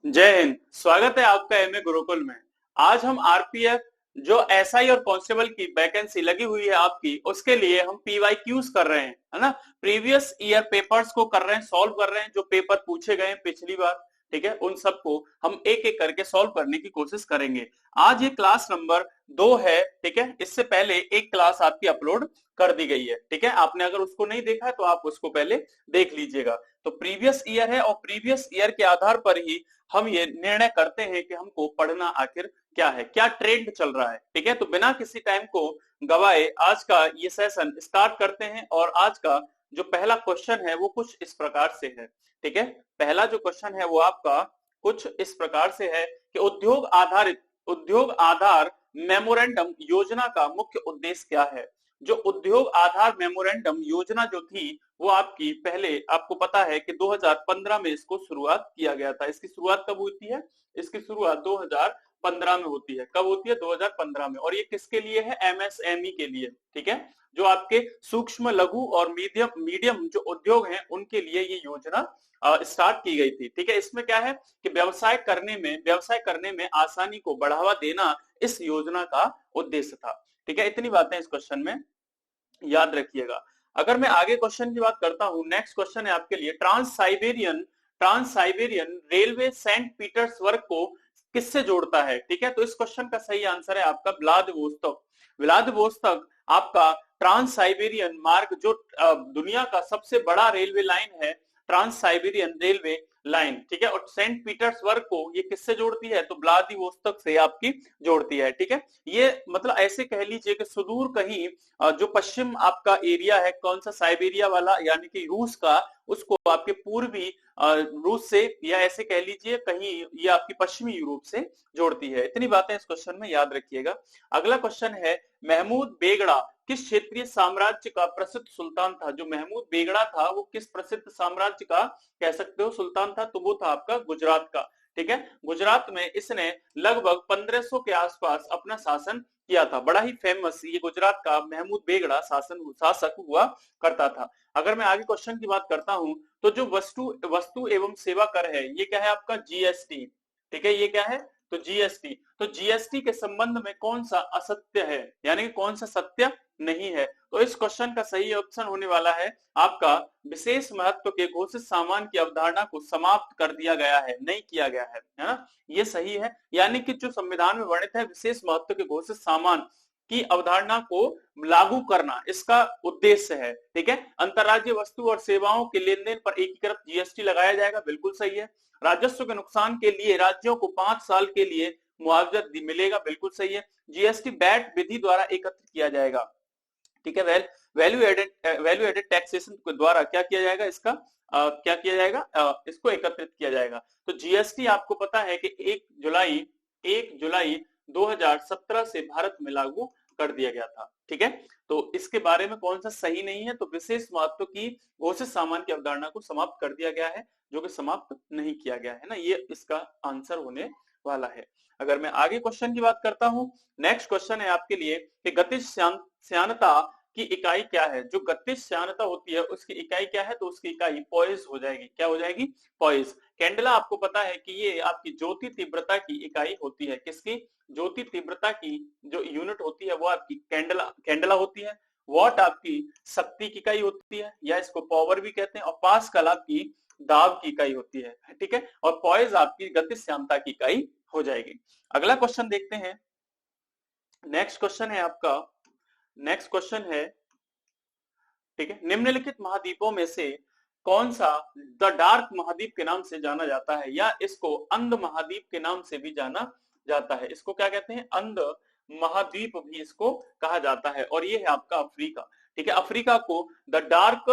जय हिंद। स्वागत है आपका एमए गुरुकुल में। आज हम आरपीएफ जो एसआई और कांस्टेबल की वैकेंसी लगी हुई है आपकी, उसके लिए हम पीवाईक्यूज कर रहे हैं, है ना। प्रीवियस ईयर पेपर्स को कर रहे हैं, सॉल्व कर रहे हैं, जो पेपर पूछे गए हैं पिछली बार। ठीक है, उन सबको हम एक एक करके सॉल्व करने की कोशिश करेंगे। आज ये क्लास नंबर 2 है। ठीक है, इससे पहले एक क्लास आपकी अपलोड कर दी गई है। ठीक है, आपने अगर उसको नहीं देखा है तो आप उसको पहले देख लीजिएगा। तो प्रीवियस ईयर है और प्रीवियस ईयर के आधार पर ही हम ये निर्णय करते हैं कि हमको पढ़ना आखिर क्या है, क्या ट्रेंड चल रहा है। ठीक है, तो बिना किसी टाइम को गवाए आज का ये सेशन स्टार्ट करते हैं। और आज का जो पहला क्वेश्चन है वो कुछ इस प्रकार से है। ठीक है, पहला जो क्वेश्चन है वो आपका कुछ इस प्रकार से है कि उद्योग आधार मेमोरेंडम योजना का मुख्य उद्देश्य क्या है। जो उद्योग आधार मेमोरेंडम योजना जो थी वो आपकी पहले आपको पता है कि 2015 में इसको शुरुआत किया गया था। इसकी शुरुआत कब होती है? इसकी शुरुआत 2015 में होती है। कब होती है? 2015 में। और ये किसके लिए है? एमएसएमई के लिए। ठीक है, जो आपके सूक्ष्म लघु और मीडियम मीडियम जो उद्योग हैं उनके लिए ये योजना स्टार्ट की गई थी। ठीक है, इसमें क्या है कि व्यवसाय करने में आसानी को बढ़ावा देना इस योजना का उद्देश्य था। ठीक है, इतनी बातें इस क्वेश्चन में याद रखिएगा। अगर मैं आगे क्वेश्चन की बात करता हूं, नेक्स्ट क्वेश्चन है आपके लिए trans Siberian railway Saint Petersburg को किससे जोड़ता है। ठीक है, तो इस क्वेश्चन का सही आंसर है आपका व्लादिवोस्तोक। व्लादिवोस्तोक आपका ट्रांस साइबेरियन मार्ग जो दुनिया का सबसे बड़ा रेलवे लाइन है, ट्रांस साइबेरियन रेलवे लाइन। ठीक है, और सेंट पीटर्सबर्ग को ये किससे जोड़ती है? तो व्लादिवोस्तोक से आपकी जोड़ती है। ठीक है, ये मतलब ऐसे कह लीजिए कि सुदूर कहीं जो पश्चिम आपका एरिया है, कौन सा? साइबेरिया वाला, यानी कि रूस का, उसको आपके पूर्वी रूस से, या ऐसे कह लीजिए कहीं ये आपकी पश्चिमी यूरोप से जोड़ती है। इतनी बातें इस क्वेश्चन में याद रखिएगा। अगला क्वेश्चन है, महमूद बेगड़ा किस क्षेत्रीय साम्राज्य का प्रसिद्ध सुल्तान था। जो महमूद बेगड़ा था वो किस प्रसिद्ध साम्राज्य का कह सकते हो सुल्तान था? तो वो था आपका गुजरात का। ठीक है, गुजरात में इसने लगभग 1500 के आसपास अपना शासन किया था। बड़ा ही फेमस ये गुजरात का महमूद बेगड़ा शासक हुआ करता था। अगर मैं आगे क्वेश्चन की बात करता हूं, तो जो वस्तु एवं सेवा कर है, ये क्या है आपका? जीएसटी। ठीक है, ये क्या है? तो जीएसटी। तो जीएसटी के संबंध में कौन सा असत्य है, यानी कि कौन सा सत्य नहीं है? तो इस क्वेश्चन का सही ऑप्शन होने वाला है आपका विशेष महत्व के घोषित सामान की अवधारणा को समाप्त कर दिया गया है, नहीं किया गया है ना। ये सही है, यानी कि जो संविधान में वर्णित है विशेष महत्व के घोषित सामान की अवधारणा को लागू करना इसका उद्देश्य है। ठीक है, अंतरराज्यीय वस्तु और सेवाओं के लेन देन पर एकीकृत जीएसटी लगाया जाएगा, बिल्कुल सही है। राजस्व के नुकसान के लिए राज्यों को 5 साल के लिए मुआवजा मिलेगा, बिल्कुल सही है। जीएसटी वैट विधि द्वारा एकत्रित किया जाएगा। ठीक है, वैल्यू एडेड टैक्सेशन के द्वारा क्या किया जाएगा? इसका क्या किया जाएगा? इसको एकत्रित किया जाएगा। तो जीएसटी आपको पता है कि 1 जुलाई 2017 से भारत में लागू कर दिया गया था। ठीक है, तो इसके बारे में कौन सा सही नहीं है? तो विशेष महत्व की घोषित सामान की अवधारणा को समाप्त कर दिया गया है, जो कि समाप्त नहीं किया गया है ना, ये इसका आंसर होने वाला है। अगर मैं आगे क्वेश्चन की बात करता हूं, नेक्स्ट क्वेश्चन है आपके लिए कि गतिज श्यानता की इकाई क्या है। जो गतिज श्यानता होती है उसकी इकाई क्या है? तो उसकी इकाई पॉइज हो जाएगी। क्या हो जाएगी? पॉइज। कैंडला आपको पता है कि ये आपकी ज्योति तीव्रता की इकाई होती है। किसकी? ज्योति तीव्रता की जो यूनिट होती है वो आपकी कैंडला होती है। वॉट आपकी शक्ति की इकाई होती है, या इसको पावर भी कहते हैं। और पास्कल आपकी दाब की इकाई होती है। ठीक है, और पॉइज आपकी गतिज श्यानता की इकाई हो जाएगी। अगला क्वेश्चन देखते हैं। नेक्स्ट क्वेश्चन है आपका, नेक्स्ट क्वेश्चन है, ठीक है, निम्नलिखित महाद्वीपों में से कौन सा द डार्क महाद्वीप के नाम से जाना जाता है, या इसको अंध महाद्वीप के नाम से भी जाना जाता है? इसको क्या कहते हैं? अंध महाद्वीप भी इसको कहा जाता है। और ये है आपका अफ्रीका। ठीक है, अफ्रीका को द डार्क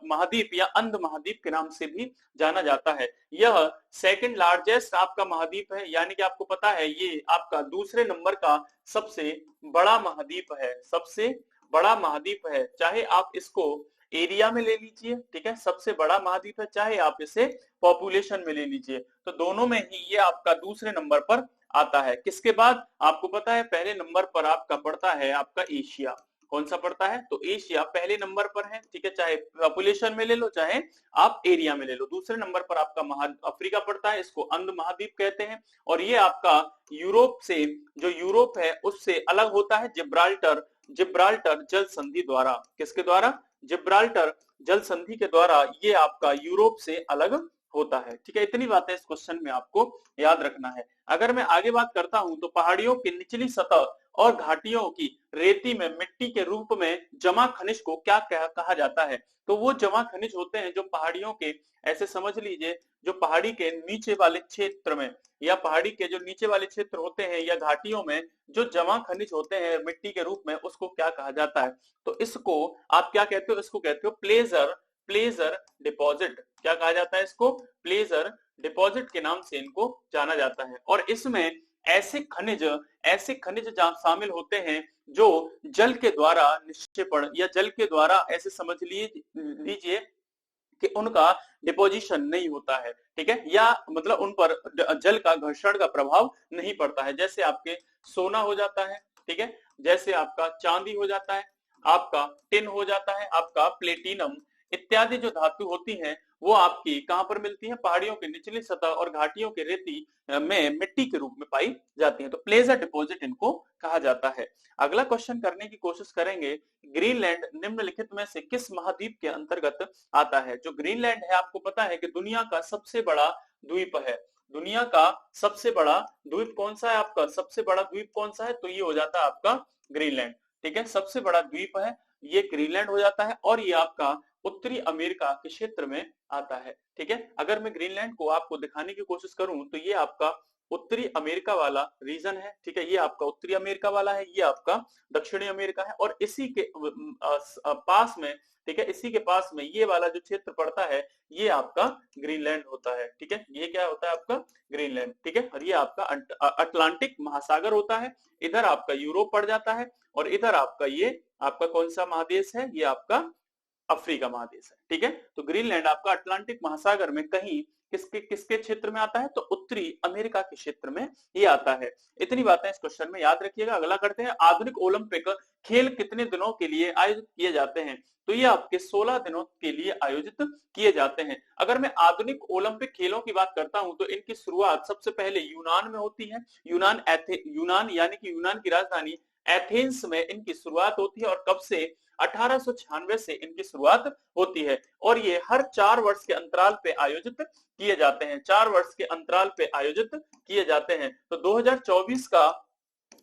महाद्वीप या अंध महाद्वीप के नाम से भी जाना जाता है। यह सेकंड लार्जेस्ट आपका महाद्वीप है, यानी कि आपको पता है ये आपका दूसरे नंबर का सबसे बड़ा महाद्वीप है, सबसे बड़ा महाद्वीप है। चाहे आप इसको एरिया में ले लीजिए, ठीक है, सबसे बड़ा महाद्वीप है, चाहे आप इसे पॉपुलेशन में ले लीजिए, तो दोनों में ही ये आपका दूसरे नंबर पर आता है। किसके बाद? आपको पता है पहले नंबर पर आपका पड़ता है आपका एशिया। कौन सा पड़ता है? तो एशिया पहले नंबर पर है, ठीक है, चाहे पॉपुलेशन में ले लो चाहे आप एरिया में ले लो। दूसरे नंबर पर आपका अफ्रीका पड़ता है, इसको अंध महाद्वीप कहते हैं। और ये आपका यूरोप से, जो यूरोप है उससे अलग होता है जिब्राल्टर जिब्राल्टर जल संधि द्वारा। किसके द्वारा? जिब्राल्टर जल संधि के द्वारा ये आपका यूरोप से अलग होता है, ठीक है। इतनी बातें इस क्वेश्चन में आपको याद रखना है। अगर मैं आगे बात करता हूं तो पहाड़ियों की निचली सतह और घाटियों की रेती में मिट्टी के रूप में जमा खनिज को क्या कहा जाता है? तो वो जमा खनिज होते हैं जो पहाड़ियों के, ऐसे समझ लीजिए, जो पहाड़ी के नीचे वाले क्षेत्र में या पहाड़ी के जो नीचे वाले क्षेत्र होते हैं या घाटियों में जो जमा खनिज होते हैं मिट्टी के रूप में, उसको क्या कहा जाता है? तो इसको आप क्या कहते हो? इसको कहते हो प्लेजर प्लेजर डिपॉजिट। क्या कहा जाता है इसको? प्लेजर डिपॉजिट के नाम से इनको जाना जाता है। और इसमें ऐसे खनिज जहां शामिल होते हैं जो जल के द्वारा निक्षेपण या जल के द्वारा, ऐसे समझ लीजिए कि उनका डिपोजिशन नहीं होता है, ठीक है, या मतलब उन पर जल का घर्षण का प्रभाव नहीं पड़ता है। जैसे आपके सोना हो जाता है, ठीक है, जैसे आपका चांदी हो जाता है, आपका टिन हो जाता है, आपका प्लेटिनम इत्यादि जो धातु होती हैं वो आपकी कहां पर मिलती है? पहाड़ियों के निचली सतह और घाटियों के रेती में मिट्टी के रूप में पाई जाती है। तो प्लेजर डिपॉजिट इनको कहा जाता है। अगला क्वेश्चन करने की कोशिश करेंगे। ग्रीनलैंड निम्नलिखित में से किस महाद्वीप के अंतर्गत आता है? जो ग्रीनलैंड है आपको पता है कि दुनिया का सबसे बड़ा द्वीप है। दुनिया का सबसे बड़ा द्वीप कौन सा है? आपका सबसे बड़ा द्वीप कौन सा है? तो ये हो जाता है आपका ग्रीनलैंड, ठीक है, सबसे बड़ा द्वीप है ये ग्रीनलैंड हो जाता है। और ये आपका उत्तरी अमेरिका के क्षेत्र में आता है, ठीक है। अगर मैं ग्रीनलैंड को आपको दिखाने की कोशिश करूं तो ये आपका उत्तरी अमेरिका वाला रीजन है, ठीक है, ये आपका उत्तरी अमेरिका वाला है, ये आपका दक्षिणी अमेरिका है। और इसी के पास में, ठीक है, इसी के पास में ये वाला जो क्षेत्र पड़ता है ये आपका ग्रीनलैंड होता है, ठीक है, ये क्या होता है? आपका ग्रीनलैंड, ठीक है। और ये आपका अटलांटिक महासागर होता है। इधर आपका यूरोप पड़ जाता है और इधर आपका ये आपका कौन सा महादेश है? ये आपका अफ्रीका महादेश है, ठीक है। तो ग्रीनलैंड आपका अटलांटिक महासागर में कहीं किसके किसके क्षेत्र में आता है? तो उत्तरी अमेरिका के क्षेत्र में ये आता है। इतनी बातें इस क्वेश्चन में याद रखिएगा। अगला करते हैं, आधुनिक ओलंपिक खेल कितने दिनों के लिए आयोजित किए जाते हैं? तो ये आपके 16 दिनों के लिए आयोजित किए जाते हैं। अगर मैं आधुनिक ओलंपिक खेलों की बात करता हूं तो इनकी शुरुआत सबसे पहले यूनान में होती है। यूनान यानी कि यूनान की राजधानी एथेंस में इनकी शुरुआत होती है। और कब से? 1896 से इनकी शुरुआत होती है। और ये हर 4 वर्ष के अंतराल पे आयोजित किए जाते हैं, 4 वर्ष के अंतराल पे आयोजित किए जाते हैं। तो 2024 का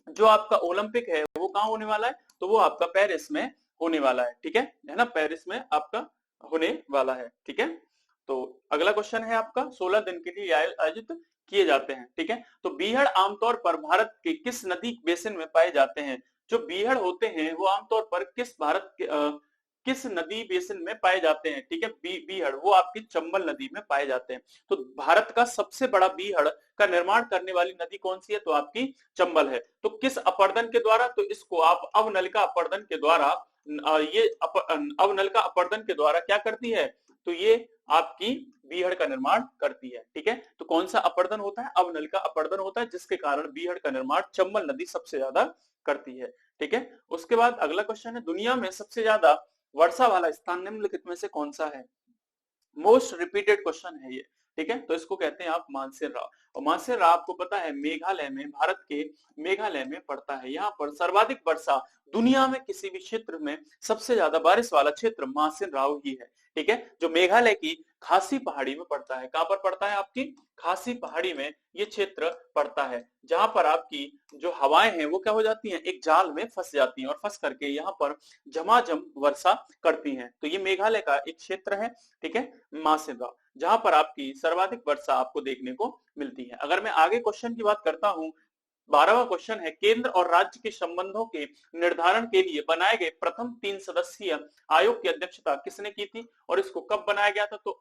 जो आपका ओलंपिक है वो कहाँ होने वाला है? तो वो आपका पेरिस में होने वाला है, ठीक है ना, पेरिस में आपका होने वाला है, ठीक है। तो अगला क्वेश्चन है आपका, 16 दिन के लिए आयोजित किए जाते हैं, ठीक है। तो बीहड़ आमतौर पर भारत के किस नदी बेसिन में पाए जाते हैं? जो बीहड़ होते हैं वो आमतौर पर किस नदी बेसिन में पाए जाते हैं, ठीक है। बीहड़ वो आपकी चंबल नदी में पाए जाते हैं। तो भारत का सबसे बड़ा बीहड़ का निर्माण करने वाली नदी कौन सी है? तो आपकी चंबल है। तो किस अपर्दन के द्वारा? तो इसको आप अवनलिका अपर्दन के द्वारा, ये अवनलिका अपर्दन के द्वारा क्या करती है? तो ये आपकी बीहड़ का निर्माण करती है, ठीक है। तो कौन सा अपर्दन होता है? अवनलिका अपर्दन होता है, जिसके कारण बीहड़ का निर्माण चंबल नदी सबसे ज्यादा करती है, ठीक है। उसके बाद अगला क्वेश्चन है, दुनिया में सबसे ज्यादा वर्षा वाला स्थान निम्नलिखित में से कौन सा है? मोस्ट रिपीटेड क्वेश्चन है ये, ठीक है। तो इसको कहते हैं आप मानसेन राव। और मानसेन राव आपको पता है मेघालय में, भारत के मेघालय में पड़ता है। यहाँ पर सर्वाधिक वर्षा दुनिया में किसी भी क्षेत्र में सबसे ज्यादा बारिश वाला क्षेत्र मानसेन राव ही है, ठीक है, जो मेघालय की खासी पहाड़ी में पड़ता है। कहां पर पड़ता है? आपकी खासी पहाड़ी में ये क्षेत्र पड़ता है, जहां पर आपकी जो हवाएं हैं वो क्या हो जाती हैं? एक जाल में फंस जाती हैं और फंस करके यहाँ पर झमाझम वर्षा करती हैं। तो ये मेघालय का एक क्षेत्र है, ठीक है, मानसेन राव, जहां पर आपकी सर्वाधिक वर्षा आपको देखने को मिलती है। अगर मैं आगे क्वेश्चन की बात करता हूं, 12वां क्वेश्चन है, केंद्र और राज्य के संबंधों के निर्धारण के लिए बनाए गए प्रथम 3 सदस्यीय आयोग की अध्यक्षता किसने की थी? और इसको कब बनाया गया था? तो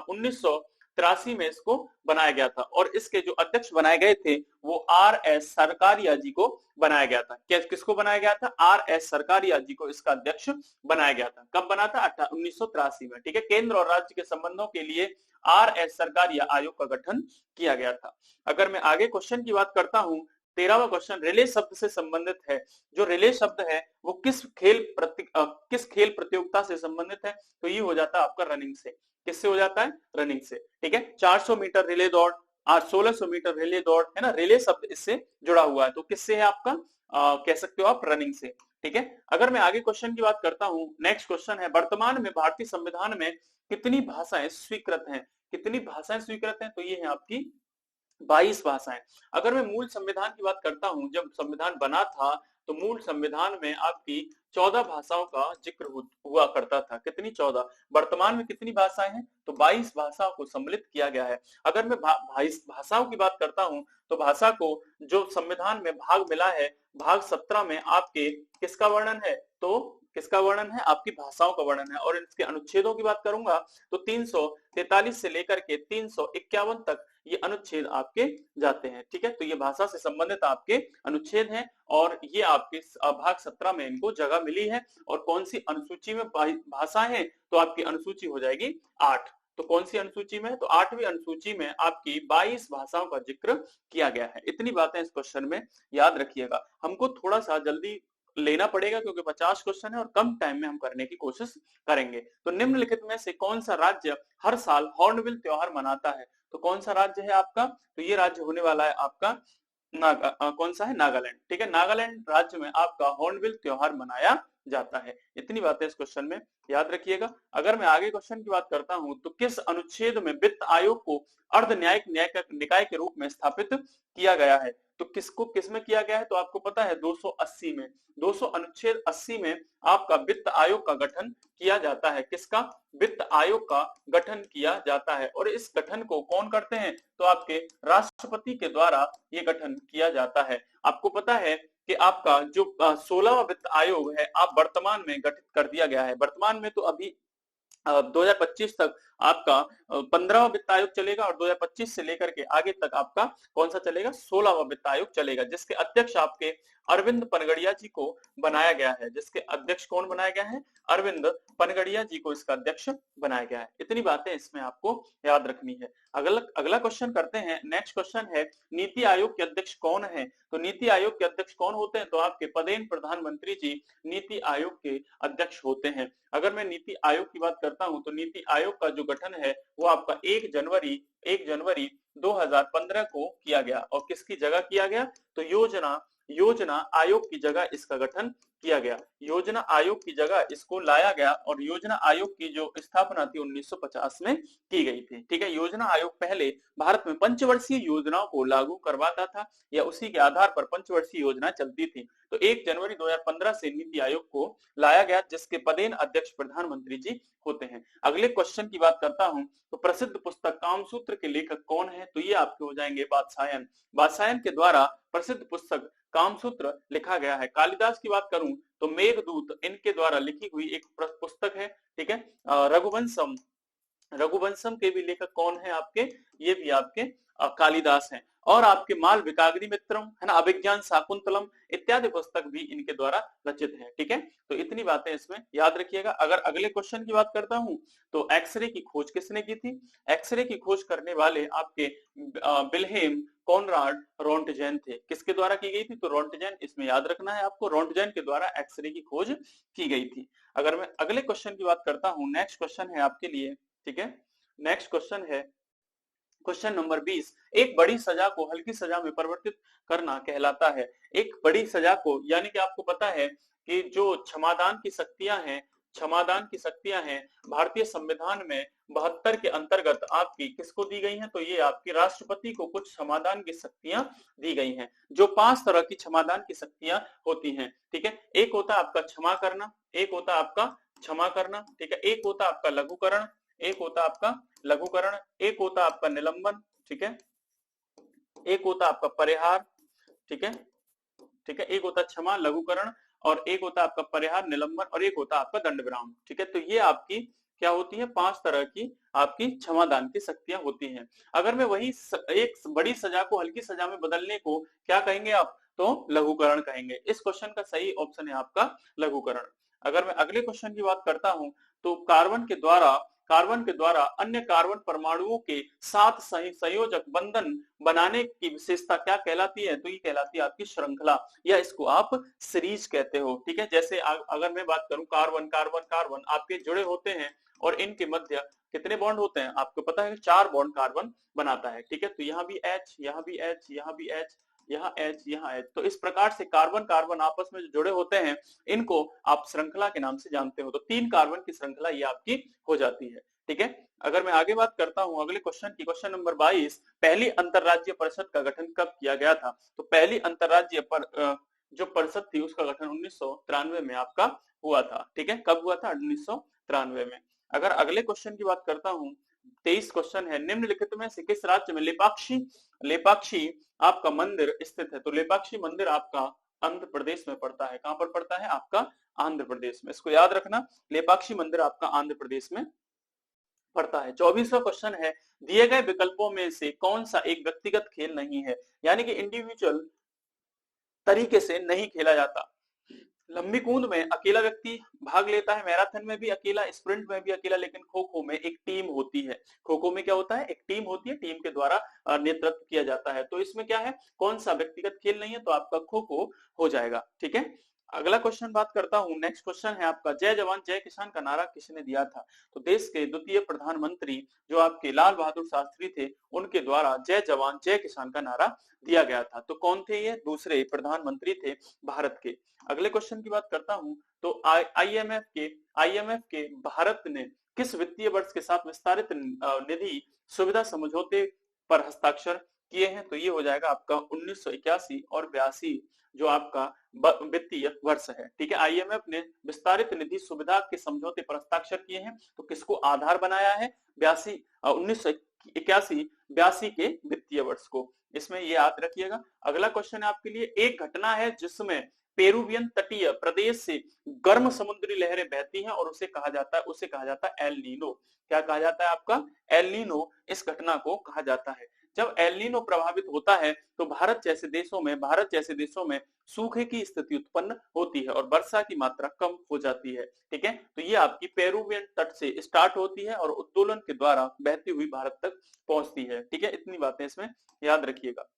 1983 में इसको बनाया गया था। और इसके जो अध्यक्ष बनाए गए थे वो R.S. सरकारिया जी को बनाया गया था। किसको बनाया गया था? R.S. सरकारिया जी को इसका अध्यक्ष बनाया गया था। कब बना था? 1983 में, ठीक है। केंद्र और राज्य के संबंधों के लिए R.S. सरकारिया आयोग का गठन किया गया था। अगर मैं आगे क्वेश्चन की बात करता हूं, 13वां क्वेश्चन रिले शब्द से संबंधित है। जो रिले शब्द है वो किस खेल प्रतियोगिता से संबंधित है? तो ये हो जाता है आपका रनिंग से। किससे हो जाता है? रनिंग से। ठीक है, 400 मीटर रिले दौड़, आज 1600 मीटर रिले दौड़, है ना, रिले शब्द इससे जुड़ा हुआ है। तो किससे है आपका? कह सकते हो आप रनिंग से। ठीक है, अगर मैं आगे क्वेश्चन की बात करता हूं, नेक्स्ट क्वेश्चन है वर्तमान में भारतीय संविधान में कितनी भाषाएं स्वीकृत हैं? कितनी भाषाएं स्वीकृत हैं? तो ये है आपकी 22 भाषाएं। अगर मैं मूल संविधान की बात करता हूं, जब संविधान बना था तो मूल संविधान में आपकी 14 भाषाओं का जिक्र हुआ करता था। कितनी? 14। वर्तमान में कितनी भाषाएं हैं? तो 22 भाषाओं को सम्मिलित किया गया है। अगर मैं भाषाओं की बात करता हूं तो भाषा को जो संविधान में भाग मिला है, भाग 17 में आपके किसका वर्णन है? तो किसका वर्णन है? आपकी भाषाओं का वर्णन है। और इसके अनुच्छेदों की बात करूंगा तो 343 से लेकर के 351 तक ये अनुच्छेद आपके जाते हैं। ठीक है, तो ये भाषा से संबंधित आपके अनुच्छेद हैं और ये आपके भाग 17 में इनको जगह मिली है। और कौन सी अनुसूची में भाषा है? तो आपकी अनुसूची हो जाएगी 8। तो कौन सी अनुसूची में? तो 8वीं अनुसूची में आपकी 22 भाषाओं का जिक्र किया गया है। इतनी बातें इस क्वेश्चन में याद रखिएगा। हमको थोड़ा सा जल्दी लेना पड़ेगा क्योंकि 50 क्वेश्चन है और कम टाइम में हम करने की कोशिश करेंगे। तो निम्नलिखित में से कौन सा राज्य हर साल हॉर्नबिल त्योहार मनाता है? तो कौन सा राज्य है आपका? तो ये राज्य होने वाला है आपका कौन सा है? नागालैंड। ठीक है, नागालैंड राज्य में आपका हॉर्नबिल त्योहार मनाया जाता है। इतनी बातें इस क्वेश्चन में याद रखिएगा। अगर मैं आगे क्वेश्चन की बात करता हूं तो किस अनुच्छेद में वित्त आयोग को अर्ध न्यायिक निकाय के रूप में स्थापित किया गया है? तो किसको किसमें किया गया है? तो आपको पता है 280 में। 200 अनुच्छेद 80 में आपका वित्त आयोग का गठन किया जाता है। किसका? वित्त आयोग का गठन किया जाता है। और इस गठन को कौन करते हैं? तो आपके राष्ट्रपति के द्वारा ये गठन किया जाता है। आपको पता है कि आपका जो 16वां वित्त आयोग है आप वर्तमान में गठित कर दिया गया है। वर्तमान में तो अभी 2025 तक आपका 15वां वित्त आयोग चलेगा और 2025 से लेकर के आगे तक आपका कौन सा चलेगा? 16वां वित्त आयोग चलेगा, जिसके अध्यक्ष आपके अरविंद पनगड़िया जी को बनाया गया है। जिसके अध्यक्ष कौन बनाया गया है? अरविंद पनगड़िया जी को इसका अध्यक्ष बनाया गया है। इतनी बातें इसमें आपको याद रखनी है। अगला क्वेश्चन करते हैं। नेक्स्ट क्वेश्चन है नीति आयोग के अध्यक्ष कौन है? तो नीति आयोग के अध्यक्ष कौन होते हैं? तो आपके पदेन प्रधानमंत्री जी नीति आयोग के अध्यक्ष होते हैं। अगर मैं नीति आयोग की बात करता हूं तो नीति आयोग का जो गठन है वो आपका 1 जनवरी 2015 को किया गया। और किसकी जगह किया गया? तो योजना आयोग की जगह इसका गठन किया गया। योजना आयोग की जगह इसको लाया गया और योजना आयोग की जो स्थापना थी 1950 में की गई थी। ठीक है, योजना आयोग पहले भारत में पंचवर्षीय योजनाओं को लागू करवाता था या उसी के आधार पर पंचवर्षीय योजना चलती थी। तो 1 जनवरी 2015 से नीति आयोग को लाया गया, जिसके पदेन अध्यक्ष प्रधानमंत्री जी होते हैं। अगले क्वेश्चन की बात करता हूं तो प्रसिद्ध पुस्तक कामसूत्र के लेखक कौन है? तो ये आपके हो जाएंगे वात्सायन। वात्सायन के द्वारा प्रसिद्ध पुस्तक कामसूत्र लिखा गया है। कालिदास की बात करूं तो मेघदूत इनके द्वारा लिखी हुई एक पुस्तक है। ठीक है, रघुवंशम के भी लेखक कौन है आपके? ये भी आपके कालिदास हैं। और आपके मालविकाग्निमित्रम, है ना, अभिज्ञान शाकुंतलम इत्यादि पुस्तक भी इनके द्वारा रचित है। ठीक है, तो इतनी बातें इसमें याद रखिएगा। अगर अगले क्वेश्चन की बात करता हूं तो एक्सरे की खोज किसने की थी? एक्सरे की खोज करने वाले आपके विल्हेम कॉनराड रोंटजेन थे। किसके द्वारा की गई थी? तो रोंटजेन, इसमें याद रखना है आपको, रोंटजेन के द्वारा एक्सरे की खोज की गई थी। अगर मैं अगले क्वेश्चन की बात करता हूं, नेक्स्ट क्वेश्चन है आपके लिए। ठीक है, नेक्स्ट क्वेश्चन है क्वेश्चन नंबर 20। एक बड़ी सजा को हल्की सजा में परिवर्तित करना कहलाता है। एक बड़ी सजा को, यानी कि आपको पता है कि जो क्षमादान की शक्तियां हैं भारतीय संविधान में 72 के अंतर्गत आपकी किसको दी गई हैं? तो ये आपकी राष्ट्रपति को कुछ क्षमादान की शक्तियां दी गई हैं। जो 5 तरह की क्षमादान की शक्तियां होती हैं। ठीक है, एक होता है आपका क्षमा करना, एक होता है आपका क्षमा करना। ठीक है, एक होता है आपका लघुकरण, एक होता आपका लघुकरण, एक होता आपका निलंबन। ठीक है, एक होता आपका परिहार। ठीक है, ठीक है, एक होता क्षमा, लघुकरण, और एक होता आपका परिहार, निलंबन, और एक होता आपका दंड विराम। ठीक है, तो ये आपकी क्या होती है? 5 तरह की आपकी क्षमादान की शक्तियां होती हैं। अगर मैं वही एक बड़ी सजा को हल्की सजा में बदलने को क्या कहेंगे आप? तो लघुकरण कहेंगे। इस क्वेश्चन का सही ऑप्शन है आपका लघुकरण। अगर मैं अगले क्वेश्चन की बात करता हूं तो कार्बन के द्वारा अन्य कार्बन परमाणुओं के साथ संयोजक बंधन बनाने की विशेषता क्या कहलाती है? तो ये कहलाती है आपकी श्रृंखला, या इसको आप सीरीज कहते हो। ठीक है, जैसे अगर मैं बात करूं कार्बन कार्बन कार्बन आपके जुड़े होते हैं और इनके मध्य कितने बॉन्ड होते हैं? आपको पता है 4 बॉन्ड कार्बन बनाता है। ठीक है, तो यहाँ भी H, यहाँ भी H, यहाँ भी H, यहाँ H, यहाँ H। तो इस प्रकार से कार्बन कार्बन आपस में जो जुड़े होते हैं इनको आप श्रृंखला के नाम से जानते हो। तो 3 कार्बन की श्रृंखला ये आपकी हो जाती है। ठीक है, अगर मैं आगे बात करता हूं अगले क्वेश्चन की, क्वेश्चन नंबर 22, पहली अंतरराज्यीय परिषद का गठन कब किया गया था? तो पहली अंतरराज्यीय जो परिषद थी उसका गठन 1993 में आपका हुआ था। ठीक है, कब हुआ था? 1993 में। अगर अगले क्वेश्चन की बात करता हूं, 23 क्वेश्चन है, निम्नलिखित में से किस राज्य में लेपाक्षी आपका मंदिर स्थित है? तो लेपाक्षी मंदिर आपका आंध्र प्रदेश में पड़ता है। कहां पर पड़ता है? आपका आंध्र प्रदेश में। इसको याद रखना, लेपाक्षी मंदिर आपका आंध्र प्रदेश में पड़ता है। 24वां क्वेश्चन है, दिए गए विकल्पों में से कौन सा एक व्यक्तिगत खेल नहीं है, यानी कि इंडिविजुअल तरीके से नहीं खेला जाता? लंबी कूद में अकेला व्यक्ति भाग लेता है, मैराथन में भी अकेला, स्प्रिंट में भी अकेला, लेकिन खो खो में एक टीम होती है। खो खो में क्या होता है? एक टीम होती है, टीम के द्वारा नेतृत्व किया जाता है। तो इसमें क्या है? कौन सा व्यक्तिगत खेल नहीं है? तो आपका खो खो हो जाएगा। ठीक है, अगला क्वेश्चन बात करता हूं, नेक्स्ट क्वेश्चन है आपका, जय जवान जय किसान का नारा किसने दिया था? तो देश के द्वितीय प्रधानमंत्री जो आपके लाल बहादुर शास्त्री थे, उनके द्वारा जय जवान जय किसान का नारा दिया गया था। तो कौन थे ये? दूसरे प्रधानमंत्री थे भारत के। अगले क्वेश्चन की बात करता हूं, तो आईएमएफ के भारत ने किस वित्तीय वर्ष के साथ विस्तारित निधि सुविधा समझौते पर हस्ताक्षर किए हैं? तो ये हो जाएगा आपका 1981 और 82 जो आपका वित्तीय वर्ष है। ठीक है, आईएमएफ ने विस्तारित निधि सुविधा के समझौते पर हस्ताक्षर किए हैं। तो किसको आधार बनाया है? 1981-82 के वित्तीय वर्ष को। इसमें ये याद रखिएगा। अगला क्वेश्चन है आपके लिए, एक घटना है जिसमें पेरुवियन तटीय प्रदेश से गर्म समुद्री लहरें बहती हैं और उसे कहा जाता है एल नीनो। क्या कहा जाता है आपका? El Nino. इस घटना को कहा जाता है। जब एल नीनो प्रभावित होता है तो भारत जैसे देशों में सूखे की स्थिति उत्पन्न होती है और वर्षा की मात्रा कम हो जाती है। ठीक है, तो ये आपकी पेरुवियन तट से स्टार्ट होती है और उत्तोलन के द्वारा बहती हुई भारत तक पहुंचती है। ठीक है, इतनी बातें इसमें याद रखिएगा।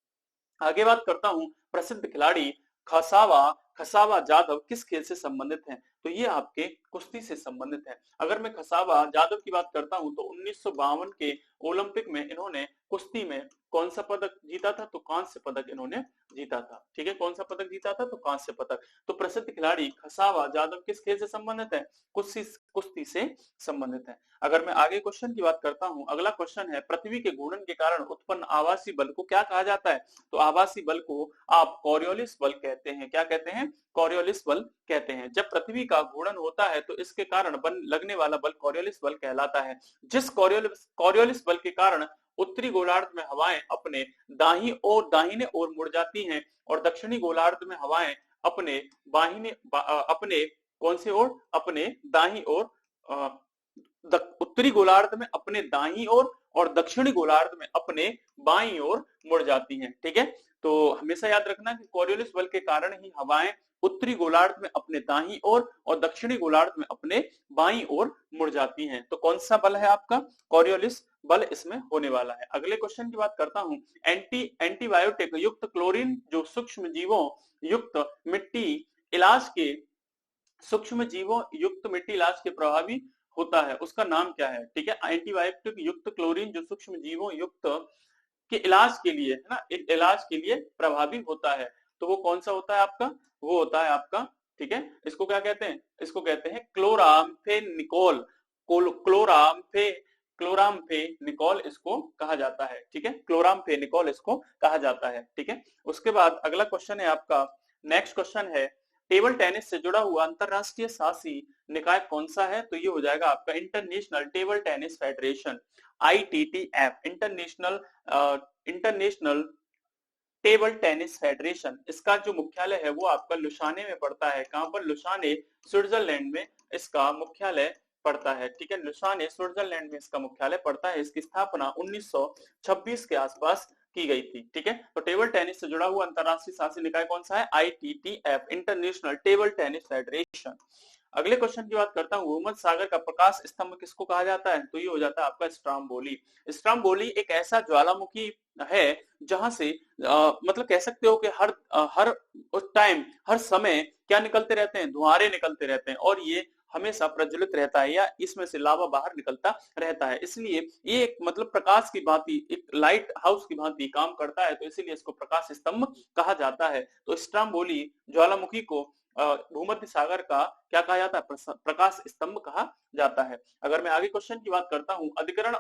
आगे बात करता हूं, प्रसिद्ध खिलाड़ी खसावा जाधव किस खेल से संबंधित हैं? तो ये आपके कुश्ती से संबंधित है। अगर मैं खसावा जाधव की बात करता हूं तो 1952 के ओलंपिक में इन्होंने कुश्ती में कौन सा पदक जीता था? तो कांस्य पदक इन्होंने जीता था। ठीक है, कौन सा पदक जीता था? तो कांस्य पदक। तो प्रसिद्ध खिलाड़ी खसावा जाधव किस खेल से संबंधित है? कुश्ती से संबंधित है। अगर मैं आगे क्वेश्चन की बात करता हूं, अगला क्वेश्चन है, पृथ्वी के घूर्णन के कारण उत्पन्न आभासी बल को क्या कहा जाता है? तो आभासी बल को आप कॉरियोलिस बल कहते हैं। क्या कहते हैं? कॉरियोलिस बल कहते हैं। जब पृथ्वी का घूर्णन होता है तो इसके कारण बल लगने वाला बल कॉरियोलिस बल कहलाता है। जिस कॉरियोलिस बल के कारण उत्तरी गोलार्ध में हवाएं अपने दाहिने ओर मुड़ जाती हैं और दक्षिणी गोलार्ध में हवाएं अपने कौन से ओर? अपने दाहिनी ओर, उत्तरी गोलार्ध में अपने दाहिनी ओर और दक्षिणी गोलार्ध में अपने बाईं ओर मुड़ जाती हैं। ठीक है, तो हमेशा याद रखना कि कॉरियोलिस बल के कारण ही हवाएं उत्तरी गोलार्ध में अपने दाहिनी ओर और दक्षिणी गोलार्ध में अपने बाईं ओर मुड़ जाती हैं। तो कौन सा बल है आपका? कॉरियोलिस बल इसमें होने वाला है। अगले क्वेश्चन की बात करता हूं, एंटीबायोटिक युक्त क्लोरीन जो सूक्ष्म जीवों युक्त मिट्टी इलाज के प्रभावी होता है, उसका नाम क्या है? ठीक है, एंटीबायोटिक युक्त क्लोरीन जो सूक्ष्म जीवों युक्त के इलाज के लिए, है ना, एक इलाज के लिए प्रभावी होता है। तो वो कौन सा होता है आपका? वो होता है आपका, ठीक है, इसको क्या कहते हैं? इसको कहते हैं क्लोराम्फेनिकोल। क्लोराम्फेनिकोल इसको कहा जाता है। ठीक है, क्लोराम्फेनिकोल इसको कहा जाता है। ठीक है, उसके बाद अगला क्वेश्चन है आपका, नेक्स्ट क्वेश्चन है, टेबल टेनिस से जुड़ा हुआ अंतरराष्ट्रीय शासी निकाय कौन सा है? तो ये हो जाएगा आपका international table tennis federation, ITTF, international table tennis federation. इसका जो मुख्यालय है वो आपका लुसाने में पड़ता है। कहां पर? लुसाने, स्विट्जरलैंड में इसका मुख्यालय पड़ता है। ठीक है, लुसाने स्विट्जरलैंड में इसका मुख्यालय पड़ता है। इसकी स्थापना 1926 के आसपास की गई थी। ठीक है, तो टेबल टेनिस से जुड़ा हुआ अंतरराष्ट्रीय शासी निकाय कौन सा है? ITTF, international table tennis federation. अगले क्वेश्चन की बात करता हूँ, भूमध्य सागर का प्रकाश स्तंभ किसको कहा जाता है? तो ये हो जाता है आपका स्ट्राम्बोली। स्ट्राम्बोली एक ऐसा ज्वालामुखी है जहां से मतलब कह सकते हो कि हर टाइम, हर समय क्या निकलते रहते हैं? धुआंरे निकलते रहते हैं, और ये हमेशा प्रज्वलित रहता है या इसमें से लावा बाहर निकलता रहता है। इसलिए ये एक मतलब प्रकाश की भांति, एक लाइट हाउस की भांति काम करता है, तो इसीलिए इसको प्रकाश स्तंभ कहा जाता है। तो स्ट्राम्बोली ज्वालामुखी को भूमध्य सागर का क्या कहा जाता है? प्रकाश स्तंभ कहा जाता है। अगर मैं आगे क्वेश्चन की बात करता हूं, अधिकरण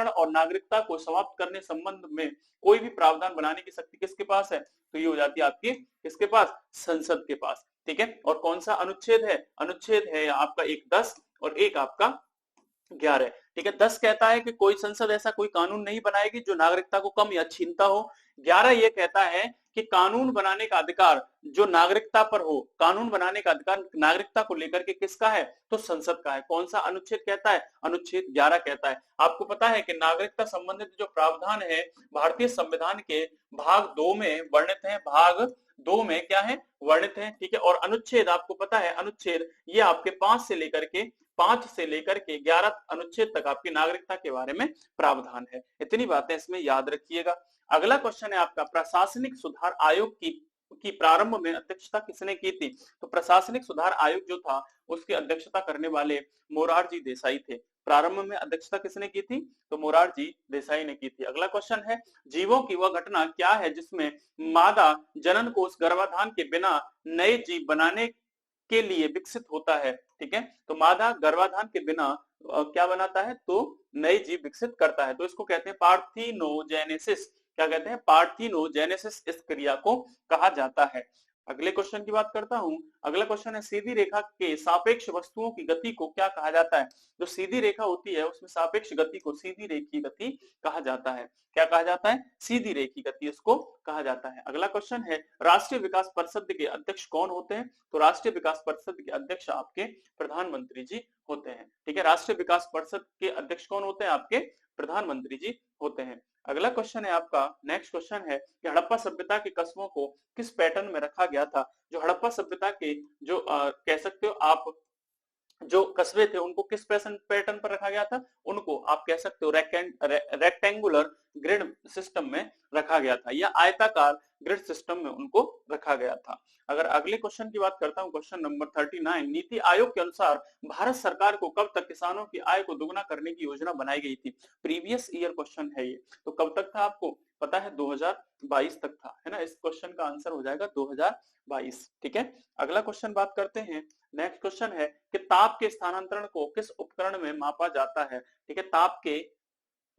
और नागरिकता को समाप्त करने संबंध में कोई भी प्रावधान बनाने की शक्ति किसके पास है? तो ये हो जाती है आपकी किसके पास? संसद के पास। ठीक है, और कौन सा अनुच्छेद है? अनुच्छेद है आपका एक 10 और एक आपका 11। ठीक है, 10 कहता है कि कोई संसद ऐसा कोई कानून नहीं बनाएगी जो नागरिकता को कम या छीनता हो। 11 ये कहता है कि कानून बनाने का अधिकार जो नागरिकता पर हो, कानून बनाने का अधिकार नागरिकता को लेकर के किसका है? तो संसद का है। कौन सा अनुच्छेद कहता है? अनुच्छेद 11 कहता है। आपको पता है कि नागरिकता संबंधित जो प्रावधान है भारतीय संविधान के भाग 2 में वर्णित है, भाग 2 में क्या है? वर्णित है। ठीक है, और अनुच्छेद आपको पता है, अनुच्छेद ये आपके 5 से लेकर के 11 अनुच्छेद तक आपकी नागरिकता के बारे में प्रावधान है। इतनी बातें इसमें याद रखिएगा। अगला क्वेश्चन है आपका, प्रशासनिक सुधार आयोग की प्रारंभ में अध्यक्षता किसने की थी? तो प्रशासनिक सुधार आयोग जो था उसकी अध्यक्षता करने वाले मोरारजी देसाई थे। प्रारंभ में अध्यक्षता किसने की थी? तो मोरारजी देसाई ने की थी। अगला क्वेश्चन है, जीवों की वह घटना क्या है जिसमें मादा जनन कोष गर्भाधान के बिना नए जीव बनाने के लिए विकसित होता है? ठीक है, तो मादा गर्भाधान के बिना क्या बनाता है? तो नए जीव विकसित करता है। तो इसको कहते हैं पार्थिनोजेनेसिस। क्या कहते हैं? पार्थिनोजेनेसिस इस क्रिया को कहा जाता है। अगले क्वेश्चन की बात करता हूं। अगला क्वेश्चन है, सीधी रेखा के सापेक्ष वस्तुओं की गति को क्या कहा जाता है? जो सीधी रेखा होती है उसमें सापेक्ष गति को सीधी रेखी गति कहा जाता है। क्या कहा जाता है? सीधी रेखी गति इसको कहा जाता है। अगला क्वेश्चन है, राष्ट्रीय विकास परिषद के अध्यक्ष कौन होते हैं? तो राष्ट्रीय विकास परिषद के अध्यक्ष आपके प्रधानमंत्री जी होते हैं। ठीक है, राष्ट्रीय विकास परिषद के अध्यक्ष कौन होते हैं? आपके प्रधानमंत्री जी होते हैं। अगला क्वेश्चन है आपका, नेक्स्ट क्वेश्चन है कि हड़प्पा सभ्यता के कस्बों को किस पैटर्न में रखा गया था? जो हड़प्पा सभ्यता के जो कह सकते हो आप जो कस्बे थे उनको किस पैटर्न पर रखा गया था? उनको आप कह सकते हो रेक्टेंगुलर ग्रिड सिस्टम में रखा गया था, या आयताकार ग्रिड सिस्टम में उनको रखा गया था। अगर अगले क्वेश्चन की बात करता हूं, क्वेश्चन नंबर 39, नीति आयोग के अनुसार भारत सरकार को कब तक किसानों की आय को दुगना करने की योजना बनाई गई थी? प्रीवियस ईयर क्वेश्चन है ये, तो कब तक था आपको पता है? 2022 तक था, है ना। इस क्वेश्चन का आंसर हो जाएगा 2022। ठीक है, अगला क्वेश्चन बात करते हैं। नेक्स्ट क्वेश्चन है कि ताप के स्थानांतरण को किस उपकरण में मापा जाता है? ठीक है, ताप के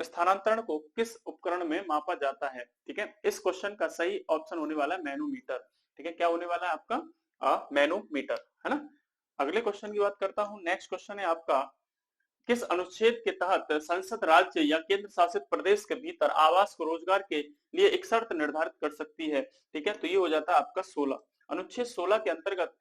स्थानांतरण को किस उपकरण में मापा जाता है? ठीक है, इस क्वेश्चन का सही ऑप्शन होने वाला है मैनोमीटर। ठीक है, क्या होने वाला है आपका? मैनोमीटर, है ना। अगले क्वेश्चन की बात करता हूं। नेक्स्ट क्वेश्चन है आपका, किस अनुच्छेद के तहत संसद राज्य या केंद्र शासित प्रदेश के भीतर आवास को रोजगार के लिए एक शर्त निर्धारित कर सकती है? ठीक है, तो ये हो जाता है आपका 16। अनुच्छेद 16 के अंतर्गत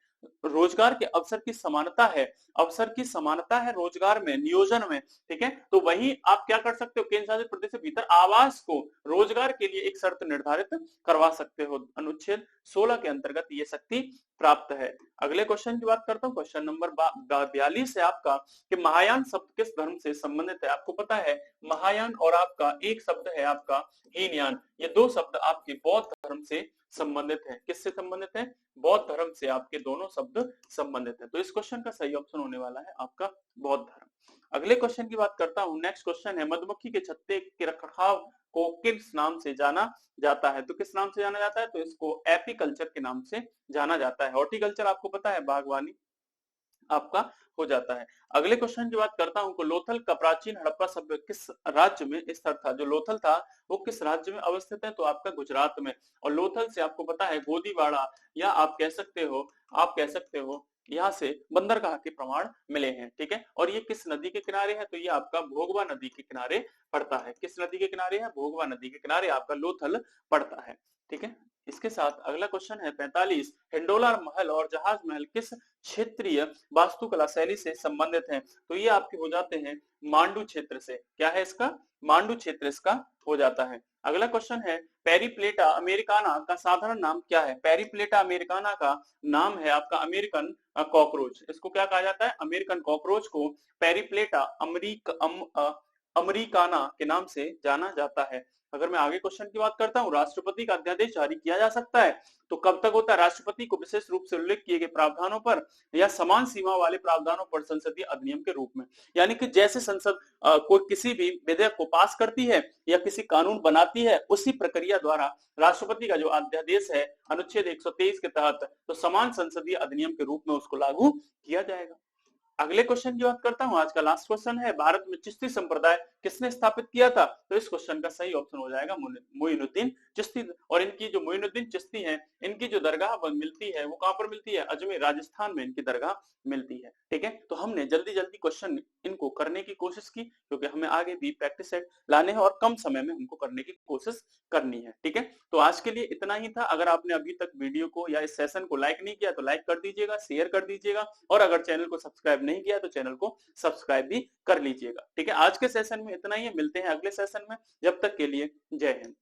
रोजगार के अवसर की समानता है, अवसर की समानता है रोजगार में, नियोजन में। ठीक है, तो वही आप क्या कर सकते हो? केंद्र शासित प्रदेश के भीतर आवास को रोजगार के लिए एक शर्त निर्धारित करवा सकते हो। अनुच्छेद 16 के अंतर्गत ये शक्ति प्राप्त है। अगले क्वेश्चन की बात करता हूँ, क्वेश्चन नंबर 42 है आपका कि महायान शब्द किस धर्म से संबंधित है? आपको पता है महायान और आपका एक शब्द है आपका हीनयान, ये दो शब्द आपके बौद्ध धर्म से संबंधित है। किससे संबंधित है? बौद्ध धर्म से आपके दोनों शब्द संबंधित है। तो इस क्वेश्चन का सही ऑप्शन होने वाला है आपका बौद्ध धर्म। अगले क्वेश्चन की बात करता हूं। नेक्स्ट क्वेश्चन है, मधुमक्खी के छत्ते के रखरखाव को किस नाम से जाना जाता है? तो किस नाम से जाना जाता है? तो इसको एपीकल्चर के नाम से जाना जाता है। हॉर्टिकल्चर आपको पता है बागवानी आपका हो जाता है। अगले क्वेश्चन की बात करता हूं, लोथल का प्राचीन हड़प्पा सभ्य किस राज्य में स्थित था? जो लोथल था वो किस राज्य में अवस्थित है? तो आपका गुजरात में। और लोथल से आपको पता है गोदीवाड़ा, या आप कह सकते हो यहाँ से बंदरगाह के प्रमाण मिले हैं। ठीक है, और ये किस नदी के किनारे है? तो ये आपका भोगवा नदी के किनारे पड़ता है। किस नदी के किनारे है? भोगवा नदी के किनारे आपका लोथल पड़ता है। ठीक है, इसके साथ अगला क्वेश्चन है 45, हिंडोला महल और जहाज महल किस क्षेत्रीय वास्तुकला शैली से संबंधित हैं? तो ये आपके हो जाते हैं मांडू क्षेत्र से। क्या है इसका? मांडू क्षेत्र इसका हो जाता है। अगला क्वेश्चन है पेरिप्लेटा अमेरिकाना का साधारण नाम क्या है? पेरिप्लेटा अमेरिकाना का नाम है आपका अमेरिकन कॉकरोच। इसको क्या कहा जाता है? अमेरिकन कॉकरोच को पेरिप्लेटा अमेरिकाना के नाम से जाना जाता है। अगर मैं आगे क्वेश्चन की बात करता हूं, राष्ट्रपति का अध्यादेश जारी किया जा सकता है तो कब तक होता है? राष्ट्रपति को विशेष रूप से उल्लेख किए गए प्रावधानों पर या समान सीमा वाले प्रावधानों पर संसदीय अधिनियम के रूप में। यानी कि जैसे संसद कोई किसी भी विधेयक को पास करती है या किसी कानून बनाती है, उसी प्रक्रिया द्वारा राष्ट्रपति का जो अध्यादेश है अनुच्छेद 123 के तहत तो समान संसदीय अधिनियम के रूप में उसको लागू किया जाएगा। अगले क्वेश्चन की बात करता हूं, आज का लास्ट क्वेश्चन है भारत में चिश्ती संप्रदाय किसने स्थापित किया था? तो इस क्वेश्चन का सही ऑप्शन हो जाएगा मोइनुद्दीन चिश्ती। और इनकी जो मोइनुद्दीन चिश्ती हैं, इनकी जो दरगाह मिलती है वो कहां पर मिलती है? अजमेर राजस्थान में इनकी दरगाह मिलती है। ठीक है, तो हमने जल्दी जल्दी क्वेश्चन इनको करने की कोशिश की क्योंकि हमें आगे भी प्रैक्टिस सेट लाने हैं और कम समय में हमको करने की कोशिश करनी है। ठीक है, तो आज के लिए इतना ही था। अगर आपने अभी तक वीडियो को या इस सेशन को लाइक नहीं किया तो लाइक कर दीजिएगा, शेयर कर दीजिएगा और अगर चैनल को सब्सक्राइब नहीं किया तो चैनल को सब्सक्राइब भी कर लीजिएगा। ठीक है, आज के सेशन में इतना ही है, मिलते हैं अगले सेशन में। जब तक के लिए जय हिंद।